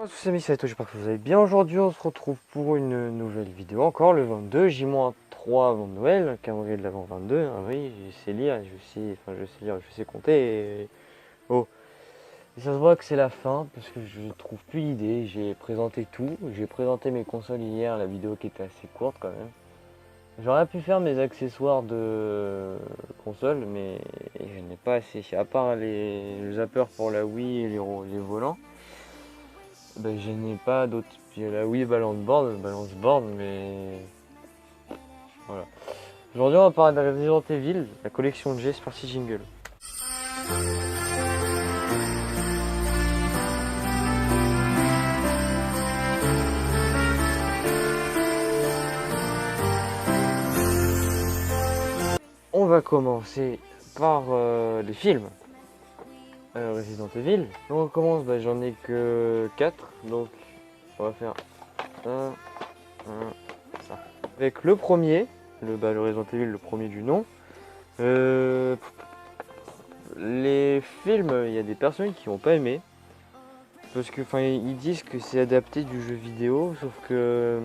Bonjour à tous amis, c'est toi, j'espère que vous allez bien. Aujourd'hui on se retrouve pour une nouvelle vidéo, encore le 22, J-3 avant Noël, calendrier de l'avant 22. Ah oui, je sais lire, je sais compter. Oh, et ça se voit que c'est la fin parce que je trouve plus d'idées. J'ai présenté tout, j'ai présenté mes consoles hier, la vidéo qui était assez courte quand même. J'aurais pu faire mes accessoires de console, mais je n'ai pas assez, à part les zappers pour la Wii et les volants. Ben, je n'ai pas d'autres. Puis la Wii balance board, mais voilà. Aujourd'hui, on va parler de Resident Evil, la collection de G, c'est parti jingle. On va commencer par les films. Resident Evil. Donc on commence, j'en ai que 4, donc on va faire ça, ça. Avec le premier, le Resident Evil, le premier du nom. Les films, il y a des personnes qui n'ont pas aimé. Parce que, ils disent que c'est adapté du jeu vidéo, sauf que...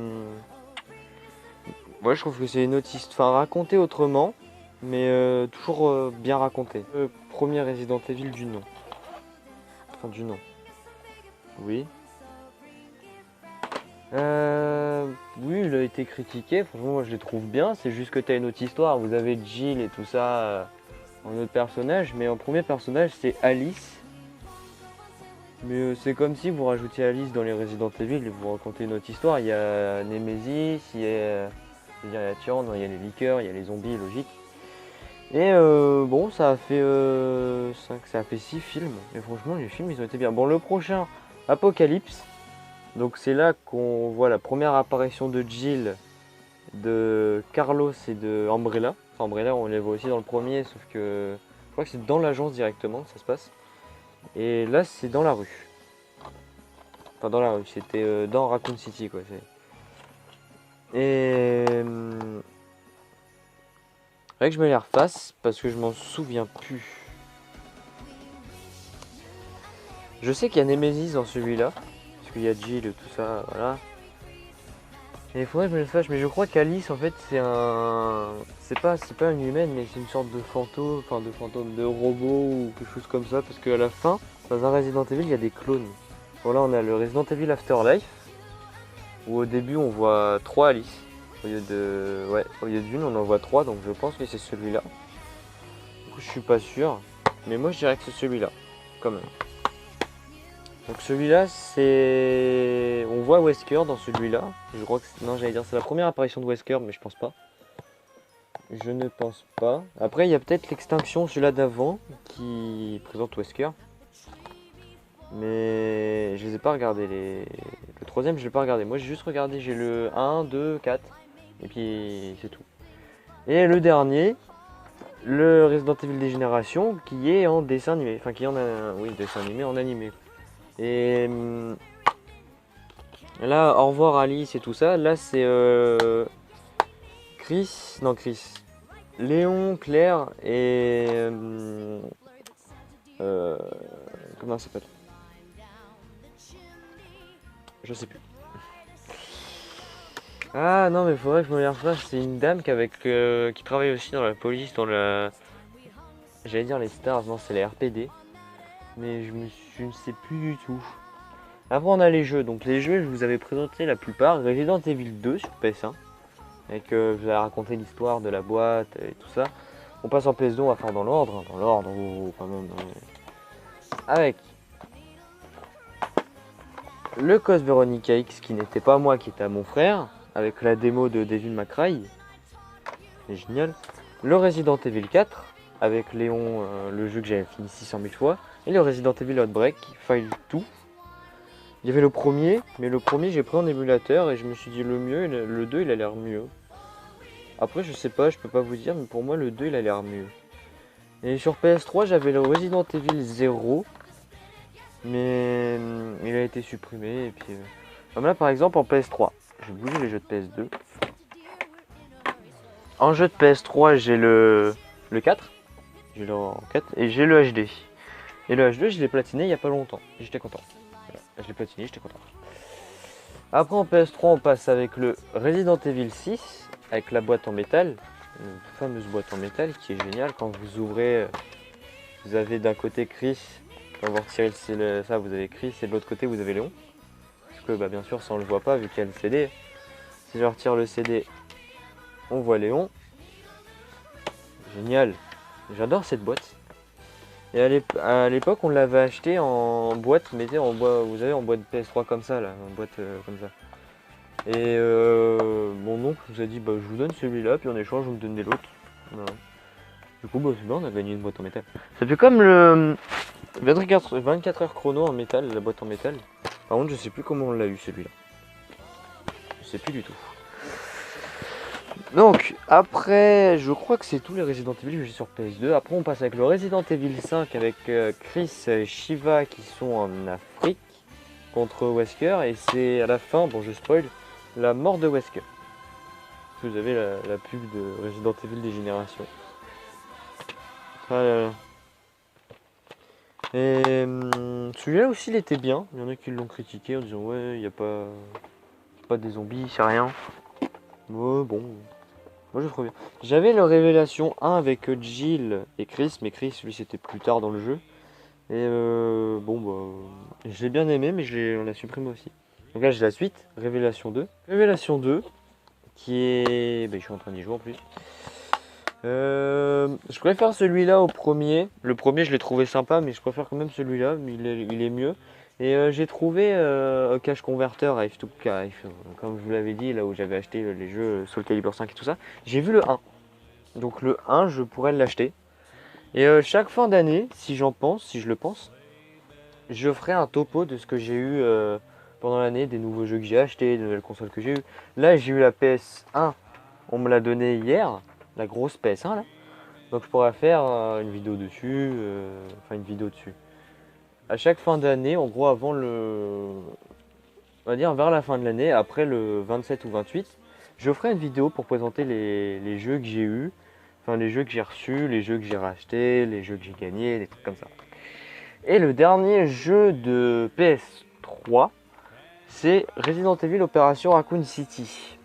moi, je trouve que c'est une autre histoire, racontée autrement, mais toujours bien raconté. Le premier Resident Evil du nom. Enfin, du nom. Oui. Oui, il a été critiqué. Franchement, moi, je les trouve bien. C'est juste que tu as une autre histoire. Vous avez Jill et tout ça en autre personnage, mais en premier personnage, c'est Alice. Mais c'est comme si vous rajoutiez Alice dans les Resident Evil et vous racontez une autre histoire. Il y a Nemesis, il y a Tyrande, il y a les liqueurs, il y a les zombies, logique. Et bon, ça a fait 6 films. Et franchement, les films, ils ont été bien. Bon, le prochain, Apocalypse. Donc c'est là qu'on voit la première apparition de Jill, de Carlos et de Umbrella. Enfin, Umbrella, on les voit aussi dans le premier, sauf que je crois que c'est dans l'agence directement que ça se passe. Et là, c'est dans la rue. Enfin, dans la rue, c'était dans Raccoon City, quoi. Et faudrait que je me les refasse parce que je m'en souviens plus. Je sais qu'il y a Nemesis dans celui-là, parce qu'il y a Jill et tout ça, voilà. Et il faudrait que je me le fasse, mais je crois qu'Alice en fait c'est pas une humaine, mais c'est une sorte de fantôme, de robot ou quelque chose comme ça, parce qu'à la fin, dans un Resident Evil, il y a des clones. Voilà, on a le Resident Evil Afterlife, où au début on voit 3 Alice. Au lieu d'une, on en voit 3, donc je pense que c'est celui-là. Du coup, je suis pas sûr, mais moi je dirais que c'est celui-là, quand même. Donc celui-là, c'est... On voit Wesker dans celui-là. Je crois que... Non, j'allais dire c'est la première apparition de Wesker, mais je pense pas. Je ne pense pas. Après, il y a peut-être l'extinction, celui-là d'avant, qui présente Wesker. Mais je les ai pas regardés. Le troisième, je l'ai pas regardé. Moi, j'ai juste regardé, j'ai le 1, 2, 4. Et puis, c'est tout. Et le dernier, le Resident Evil des générations, qui est en dessin animé. Enfin, qui est en... Oui, dessin animé en animé. Et là, au revoir Alice et tout ça. Là, c'est Chris. Léon, Claire et comment ça s'appelle? Je sais plus. Ah non, mais faudrait que je me les refasse. C'est une dame qui travaille aussi dans la police, dans la. J'allais dire les stars, non, c'est la RPD. Mais je ne sais plus du tout. Après on a les jeux, donc les jeux je vous avais présenté la plupart. Resident Evil 2 sur PS1, avec je vous avais raconté l'histoire de la boîte et tout ça. On passe en PS2, on va faire dans l'ordre quand même. Avec le Code Veronica X qui n'était pas moi, qui était à mon frère, avec la démo de Devil May Cry, c'est génial. Le Resident Evil 4, avec Léon, le jeu que j'avais fini 600 000 fois, et le Resident Evil Outbreak, File 2. Il y avait le premier, mais le premier j'ai pris en émulateur et je me suis dit le mieux, le 2 il a l'air mieux. Après je sais pas, je peux pas vous dire, mais pour moi le 2 il a l'air mieux. Et sur PS3 j'avais le Resident Evil 0, mais il a été supprimé. Et puis comme là par exemple en PS3, je vais bouger les jeux de PS2. En jeu de PS3 j'ai le 4, j'ai le 4 et j'ai le HD. Et le HD je l'ai platiné il y a pas longtemps, j'étais content. Voilà. Je l'ai platiné, j'étais content. Après en PS3 on passe avec le Resident Evil 6 avec la boîte en métal, une fameuse boîte en métal qui est géniale. Quand vous ouvrez, vous avez d'un côté Chris, quand vous retirez ça vous avez Chris et de l'autre côté vous avez Léon. Parce que bah, bien sûr ça on le voit pas vu qu'il y a le CD. Si je retire le CD, on voit Léon. Génial, j'adore cette boîte. Et à l'époque on l'avait acheté en boîte, mettez en boîte, vous avez en boîte PS3 comme ça là, en boîte comme ça. Et mon oncle nous a dit bah je vous donne celui-là, puis en échange vous me donnez l'autre. Voilà. Du coup bah c'est bien, on a gagné une boîte en métal. Ça fait comme le 24 heures chrono en métal, la boîte en métal. Par contre je sais plus comment on l'a eu celui-là. Je sais plus du tout. Donc après je crois que c'est tous les Resident Evil que j'ai sur PS2. Après on passe avec le Resident Evil 5 avec Chris et Shiva qui sont en Afrique contre Wesker. Et c'est à la fin, bon je spoil, la mort de Wesker. Vous avez la pub de Resident Evil des générations. Ah là là. Et celui-là aussi il était bien. Il y en a qui l'ont critiqué en disant ouais il n'y a pas des zombies, c'est rien. Ouais bon. Moi je trouve bien. J'avais le Révélation 1 avec Jill et Chris, mais Chris lui c'était plus tard dans le jeu. Et bon bah je l'ai bien aimé mais on l'a supprimé aussi. Donc là j'ai la suite, Révélation 2. Révélation 2 qui est... je suis en train d'y jouer en plus. Je préfère celui-là au premier. Le premier je l'ai trouvé sympa mais je préfère quand même celui-là, il est mieux. Et j'ai trouvé Cache Converter, Rive to Rive, comme je vous l'avais dit, là où j'avais acheté les jeux Soul Calibur 5 et tout ça. J'ai vu le 1. Donc le 1 je pourrais l'acheter. Et chaque fin d'année, si je le pense, je ferai un topo de ce que j'ai eu pendant l'année, des nouveaux jeux que j'ai achetés, des nouvelles consoles que j'ai eu. Là j'ai eu la PS1, on me l'a donné hier, la grosse PS1 là. Donc je pourrais faire une vidéo dessus, une vidéo dessus. À chaque fin d'année, en gros avant on va dire vers la fin de l'année, après le 27 ou 28, je ferai une vidéo pour présenter les jeux que j'ai eu, enfin les jeux que j'ai reçus, les jeux que j'ai rachetés, les jeux que j'ai gagnés, des trucs comme ça. Et le dernier jeu de PS3, c'est Resident Evil Opération Raccoon City.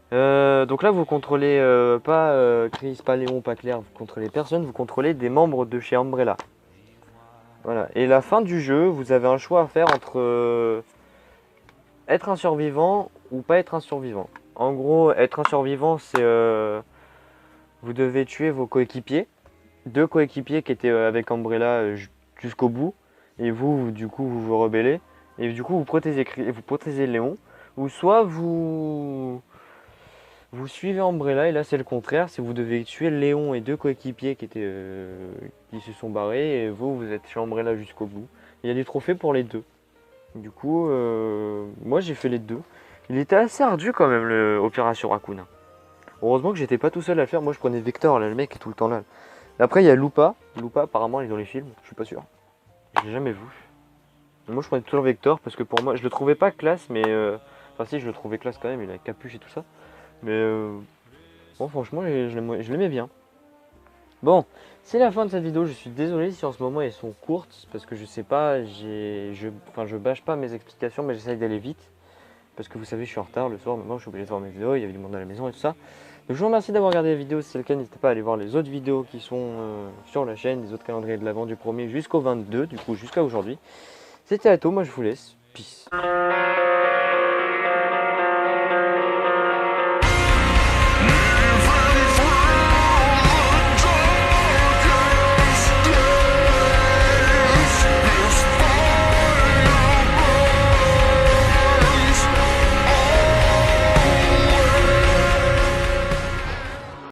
Donc là vous contrôlez pas Chris, pas Léon, pas Claire, vous contrôlez personne, vous contrôlez des membres de chez Umbrella. Voilà. Et la fin du jeu, vous avez un choix à faire entre être un survivant ou pas être un survivant. En gros, être un survivant, c'est vous devez tuer vos coéquipiers. 2 coéquipiers qui étaient avec Umbrella jusqu'au bout. Et vous, du coup, vous vous rebellez. Et du coup, vous protégez Léon. Ou soit vous suivez Umbrella. Et là, c'est le contraire. C'est vous devez tuer Léon et 2 coéquipiers qui se sont barrés. Et vous êtes chez Umbrella jusqu'au bout. Il y a des trophées pour les deux. Du coup, moi j'ai fait les deux. Il était assez ardu quand même, l'opération Raccoon. Heureusement que j'étais pas tout seul à le faire. Moi je prenais Vector, là, le mec est tout le temps là. Après il y a Lupa. Lupa apparemment il est dans les films, je suis pas sûr. Je l'ai jamais vu. Moi je prenais toujours Vector parce que pour moi, je le trouvais pas classe, mais... Enfin si, je le trouvais classe quand même, il a capuche et tout ça. Mais bon franchement je l'aimais bien. Bon, c'est la fin de cette vidéo, je suis désolé si en ce moment elles sont courtes, parce que je sais pas, je bâche pas mes explications, mais j'essaye d'aller vite, parce que vous savez je suis en retard le soir, maintenant je suis obligé de voir mes vidéos, il y avait du monde à la maison et tout ça. Donc je vous remercie d'avoir regardé la vidéo, si c'est le cas n'hésitez pas à aller voir les autres vidéos qui sont sur la chaîne, les autres calendriers de l'avant du 1er jusqu'au 22, du coup jusqu'à aujourd'hui. C'était Ato, moi je vous laisse, peace.